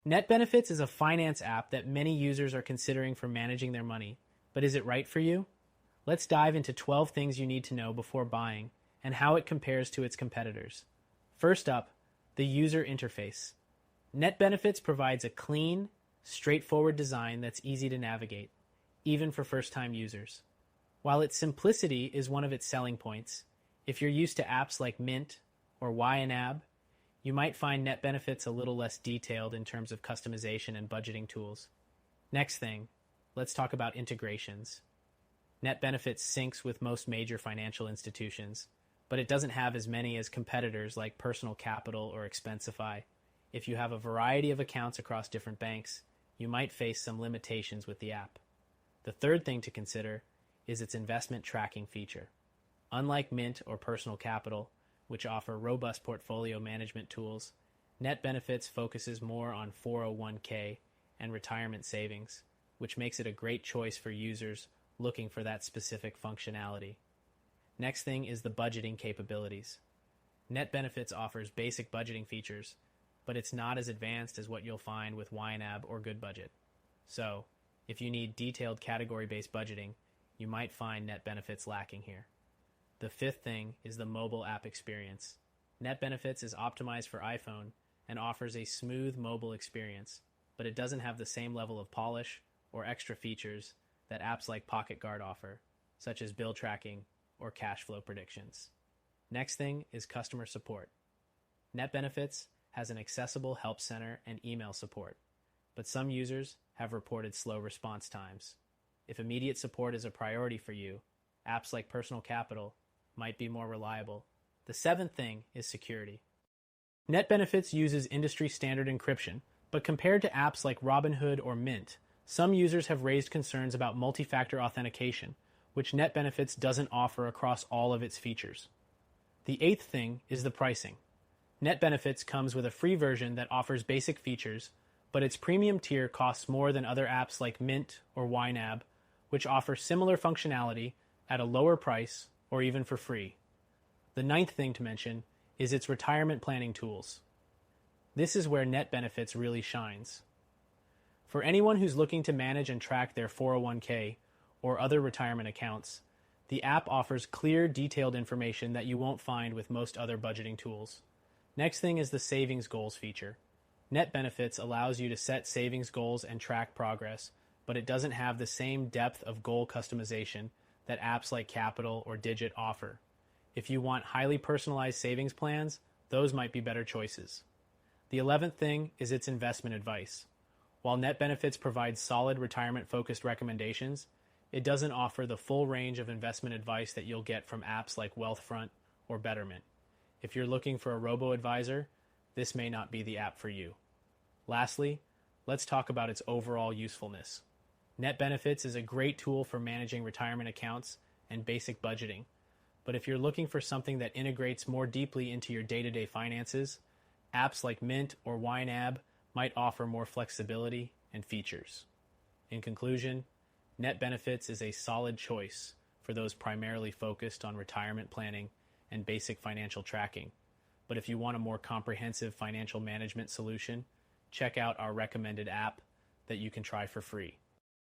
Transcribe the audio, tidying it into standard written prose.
NetBenefits is a finance app that many users are considering for managing their money, but is it right for you? Let's dive into 12 things you need to know before buying and how it compares to its competitors. First up, the user interface. NetBenefits provides a clean, straightforward design that's easy to navigate, even for first-time users. While its simplicity is one of its selling points, if you're used to apps like Mint or YNAB, you might find NetBenefits a little less detailed in terms of customization and budgeting tools. Next thing, let's talk about integrations. NetBenefits syncs with most major financial institutions, but it doesn't have as many as competitors like Personal Capital or Expensify. If you have a variety of accounts across different banks, you might face some limitations with the app. The third thing to consider is its investment tracking feature. Unlike Mint or Personal Capital, which offer robust portfolio management tools, NetBenefits focuses more on 401k and retirement savings, which makes it a great choice for users looking for that specific functionality. Next thing is the budgeting capabilities. NetBenefits offers basic budgeting features, but it's not as advanced as what you'll find with YNAB or GoodBudget. So, if you need detailed category-based budgeting, you might find NetBenefits lacking here. The fifth thing is the mobile app experience. NetBenefits is optimized for iPhone and offers a smooth mobile experience, but it doesn't have the same level of polish or extra features that apps like Pocket Guard offer, such as bill tracking or cash flow predictions. Next thing is customer support. NetBenefits has an accessible help center and email support, but some users have reported slow response times. If immediate support is a priority for you, apps like Personal Capital might be more reliable. The seventh thing is security. NetBenefits uses industry-standard encryption, but compared to apps like Robinhood or Mint, some users have raised concerns about multi-factor authentication, which NetBenefits doesn't offer across all of its features. The eighth thing is the pricing. NetBenefits comes with a free version that offers basic features, but its premium tier costs more than other apps like Mint or YNAB, which offer similar functionality at a lower price or even for free. The ninth thing to mention is its retirement planning tools. This is where NetBenefits really shines. For anyone who's looking to manage and track their 401k or other retirement accounts, the app offers clear, detailed information that you won't find with most other budgeting tools. Next thing is the savings goals feature. NetBenefits allows you to set savings goals and track progress, but it doesn't have the same depth of goal customization that apps like Capital or Digit offer. If you want highly personalized savings plans, those might be better choices. The 11th thing is its investment advice. While NetBenefits provides solid retirement-focused recommendations, it doesn't offer the full range of investment advice that you'll get from apps like Wealthfront or Betterment. If you're looking for a robo-advisor, this may not be the app for you. Lastly, let's talk about its overall usefulness. NetBenefits is a great tool for managing retirement accounts and basic budgeting, but if you're looking for something that integrates more deeply into your day-to-day finances, apps like Mint or YNAB might offer more flexibility and features. In conclusion, NetBenefits is a solid choice for those primarily focused on retirement planning and basic financial tracking. But if you want a more comprehensive financial management solution, check out our recommended app that you can try for free.